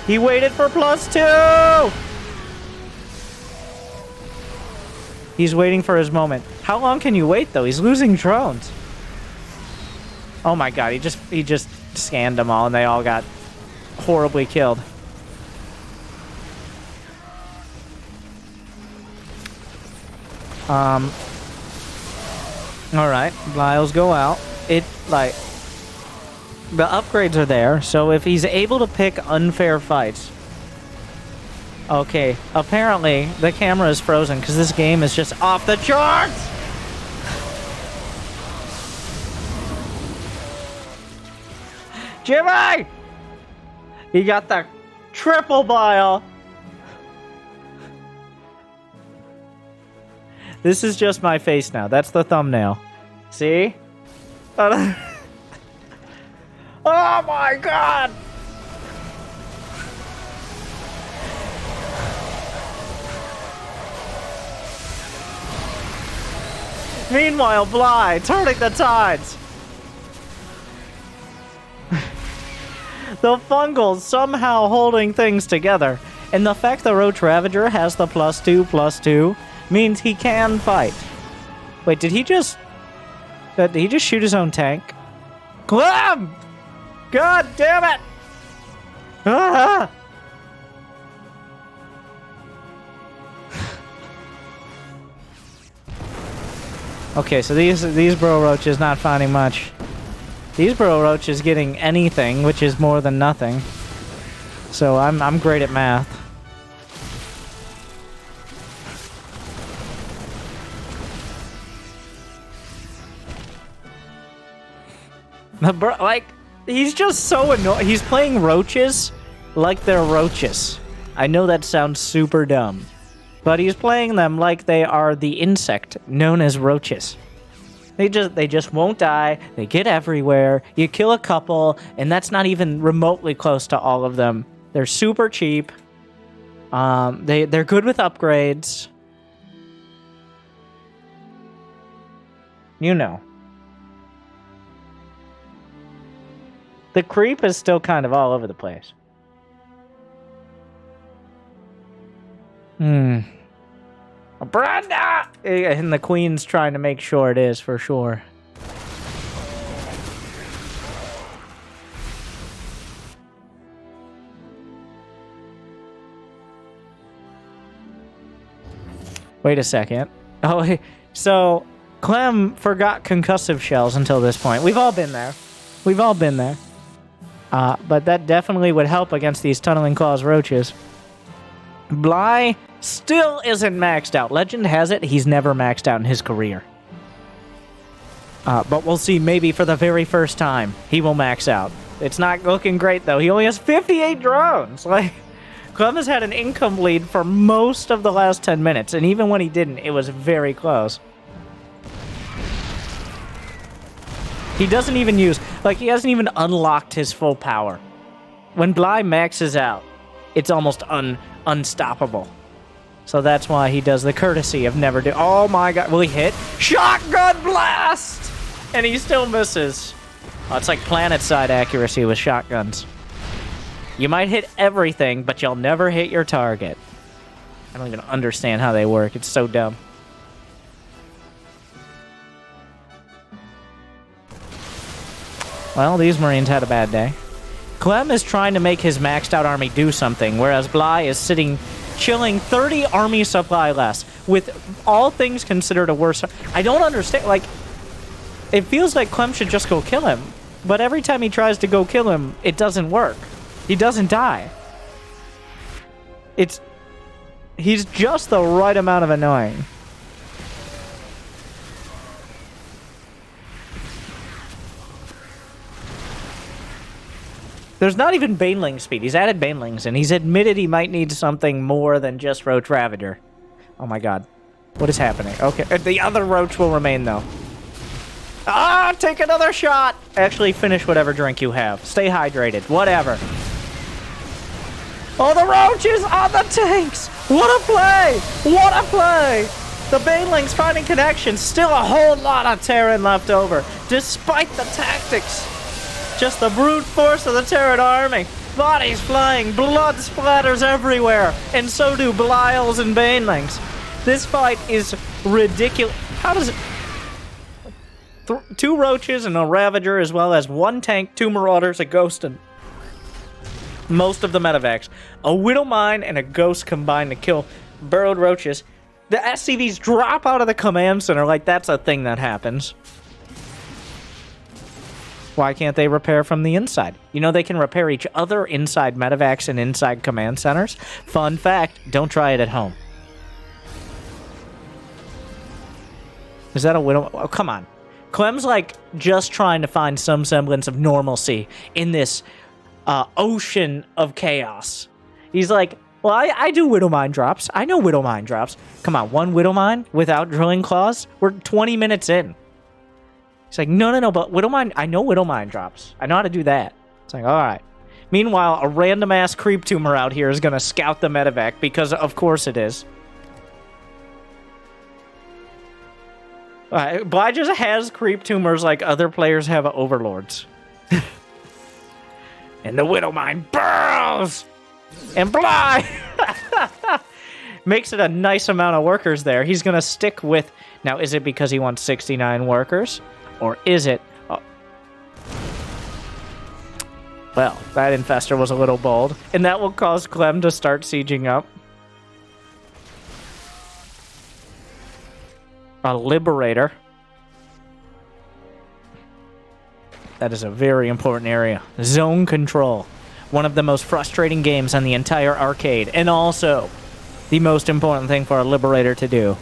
He waited for +2! He's waiting for his moment. How long can you wait, though? He's losing drones. Oh my God, he just scanned them all, and they all got horribly killed. Alright, Bliles go out. The upgrades are there, so if he's able to pick unfair fights... Okay, apparently the camera is frozen because this game is just off the charts! Jimmy! He got the triple bile! This is just my face now. That's the thumbnail. See? Oh my God! Meanwhile, Bly turning the tides. The fungals somehow holding things together. And the fact the Roach Ravager has the +2/+2 means he can fight. Wait, did he just shoot his own tank? Clem! God damn it! Ah! Okay, so these burrow roaches not finding much. These burrow roaches getting anything, which is more than nothing. So I'm great at math. Like, he's just so annoying. He's playing roaches like they're roaches. I know that sounds super dumb. But he's playing them like they are the insect known as roaches. They just won't die. They get everywhere. You kill a couple, and that's not even remotely close to all of them. They're super cheap. They're good with upgrades. You know. The creep is still kind of all over the place. Brenda! And the queen's trying to make sure it is, for sure. Wait a second. Oh, so Clem forgot concussive shells until this point. We've all been there. We've all been there. But that definitely would help against these Tunneling Claws roaches. Bly still isn't maxed out. Legend has it he's never maxed out in his career. But we'll see, maybe for the very first time, he will max out. It's not looking great, though. He only has 58 drones. Like, Clem has had an income lead for most of the last 10 minutes, and even when he didn't, it was very close. He doesn't even use, like, he hasn't even unlocked his full power. When Bly maxes out, it's almost unstoppable. So that's why he does the courtesy of never do. Oh my god, will he hit? Shotgun blast! And he still misses. Oh, it's like planet-side accuracy with shotguns. You might hit everything, but you'll never hit your target. I don't even understand how they work. It's so dumb. Well, these Marines had a bad day. Clem is trying to make his maxed out army do something, whereas Bly is sitting, chilling 30 army supply less, with all things considered a worse... I don't understand, like, it feels like Clem should just go kill him, but every time he tries to go kill him, it doesn't work. He doesn't die. He's just the right amount of annoying. There's not even Baneling speed. He's added Banelings, and he's admitted he might need something more than just Roach Ravager. Oh my god. What is happening? Okay, the other Roach will remain, though. Ah, take another shot! Actually, finish whatever drink you have. Stay hydrated. Whatever. Oh, the Roach is on the tanks! What a play! What a play! The Banelings finding connections. Still a whole lot of Terran left over, despite the tactics. Just the brute force of the Terran army. Bodies flying, blood splatters everywhere, and so do Belials and Banelings. This fight is ridiculous. How does it... Two Roaches and a Ravager, as well as one tank, two Marauders, a Ghost, and most of the medevacs. A Widow Mine and a Ghost combined to kill burrowed Roaches. The SCVs drop out of the command center like that's a thing that happens. Why can't they repair from the inside? You know they can repair each other inside medevacs and inside command centers? Fun fact, don't try it at home. Is that a Widow? Oh, come on. Clem's like just trying to find some semblance of normalcy in this ocean of chaos. He's like, well, I do Widow Mine drops. I know Widow Mine drops. Come on, one Widow Mine without drilling claws? We're 20 minutes in. He's like, no, but Widow Mine, I know Widow Mine drops. I know how to do that. It's like, all right. Meanwhile, a random-ass creep tumor out here is going to scout the medevac, because of course it is. Bly just has creep tumors like other players have overlords. And the Widow Mine burrows! And Bly makes it a nice amount of workers there. He's going to stick with... Now, is it because he wants 69 workers? Or is it... Oh. Well, that Infestor was a little bold. And that will cause Clem to start sieging up. A Liberator. That is a very important area. Zone control. One of the most frustrating games on the entire arcade. And also, the most important thing for a Liberator to do.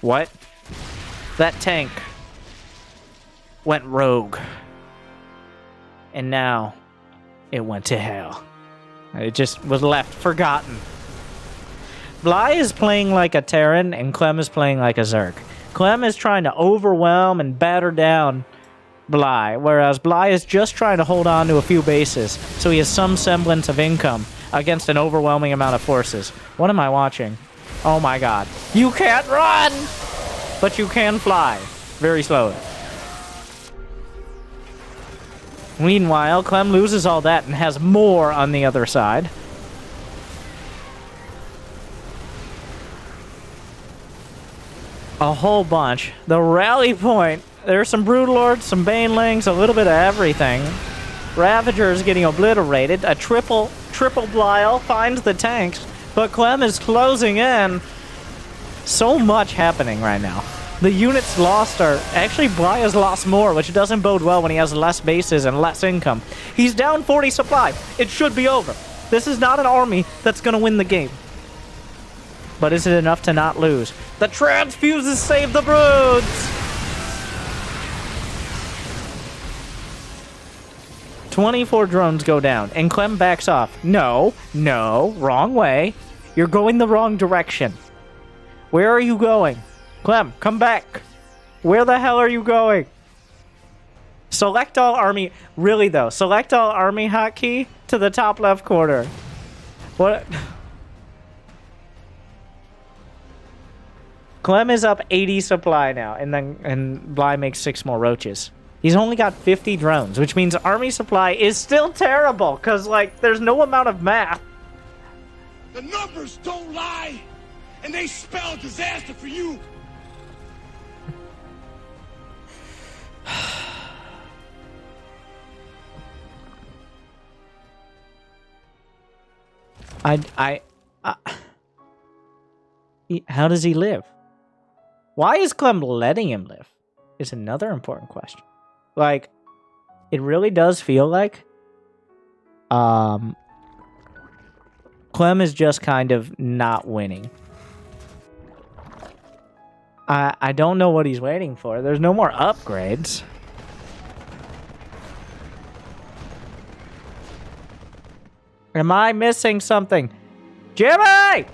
What? That tank went rogue. And now it went to hell. It just was left forgotten. Bly is playing like a Terran, and Clem is playing like a Zerg. Clem is trying to overwhelm and batter down Bly, whereas Bly is just trying to hold on to a few bases, so he has some semblance of income against an overwhelming amount of forces. What am I watching? Oh my god. You can't run! But you can fly. Very slowly. Meanwhile, Clem loses all that and has more on the other side. A whole bunch. The rally point. There's some Broodlords, some Banelings, a little bit of everything. Ravager is getting obliterated. A triple triple Blyle finds the tanks, but Clem is closing in. So much happening right now. The units lost are... Actually, Bly has lost more, which doesn't bode well when he has less bases and less income. He's down 40 supply. It should be over. This is not an army that's going to win the game. But is it enough to not lose? The transfuses save the broods! 24 drones go down, and Clem backs off. No, wrong way. You're going the wrong direction. Where are you going? Clem, come back. Where the hell are you going? Select all army. Really, though. Select all army hotkey to the top left corner. What? Clem is up 80 supply now, and Bly makes 6 more roaches. He's only got 50 drones, which means army supply is still terrible, because, like, there's no amount of math. The numbers don't lie, and they spell disaster for you. How does he live? Why is Clem letting him live? Is another important question. Like, it really does feel like Clem is just kind of not winning. I don't know what he's waiting for. There's no more upgrades. Am I missing something? Jimmy!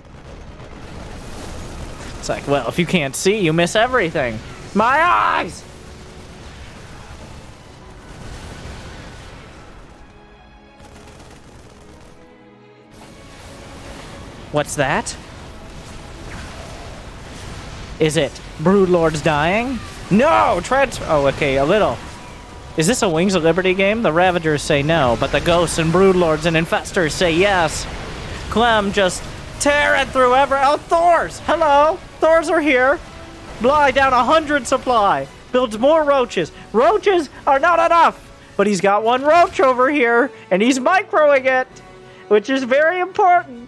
It's like, well, if you can't see, you miss everything. My eyes! What's that? Is it Broodlords dying? No! Oh, okay, a little. Is this a Wings of Liberty game? The Ravagers say no, but the Ghosts and Broodlords and Infestors say yes. Clem just tearing through Oh, Thors! Hello! Thors are here! Bly down 100 supply. Builds more roaches. Roaches are not enough! But he's got 1 roach over here, and he's microing it, which is very important.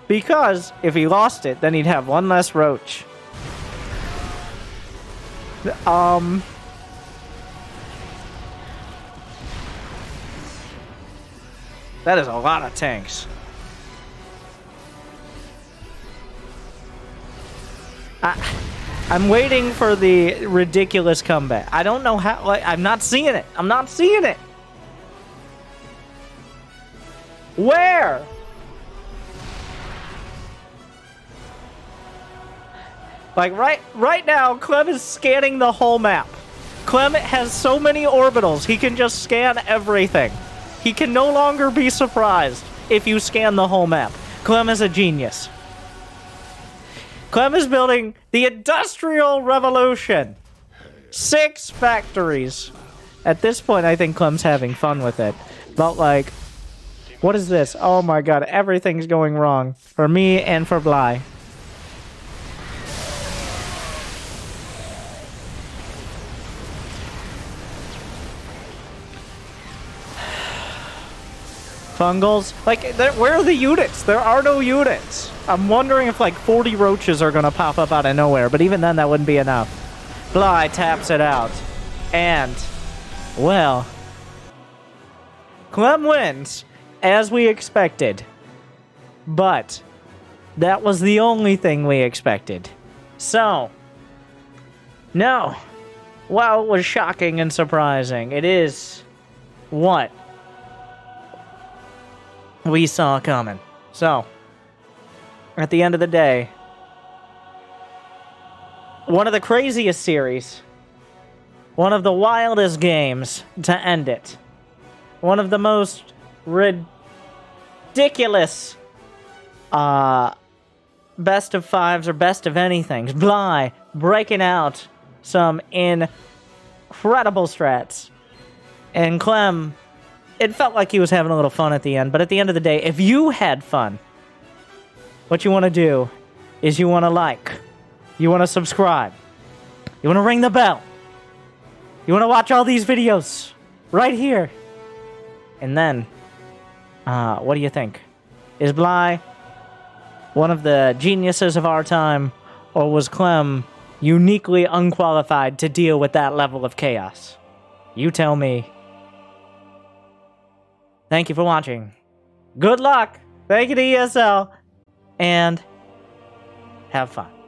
Because if he lost it, then he'd have 1 less roach. That is a lot of tanks. I'm waiting for the ridiculous comeback. I don't know how. Like, I'm not seeing it. I'm not seeing it. Where? Like, right now, Clem is scanning the whole map. Clem has so many orbitals, he can just scan everything. He can no longer be surprised if you scan the whole map. Clem is a genius. Clem is building the Industrial Revolution. 6 factories. At this point, I think Clem's having fun with it. But, like, what is this? Oh my god, everything's going wrong. For me and for Bly. Fungals? Like, where are the units? There are no units. I'm wondering if, like, 40 roaches are going to pop up out of nowhere, but even then, that wouldn't be enough. Bly taps it out. And, well, Clem wins, as we expected. But that was the only thing we expected. So, no. Well, it was shocking and surprising. It is what we saw coming. So, at the end of the day, one of the craziest series, one of the wildest games to end it, one of the most ridiculous best of 5s or best of anythings. Bly breaking out some incredible strats, and Clem, it felt like he was having a little fun at the end, but at the end of the day, if you had fun, what you want to do is you want to like, you want to subscribe, you want to ring the bell, you want to watch all these videos right here, and then, what do you think? Is Bly one of the geniuses of our time, or was Clem uniquely unqualified to deal with that level of chaos? You tell me. Thank you for watching. Good luck. Thank you to ESL. And have fun.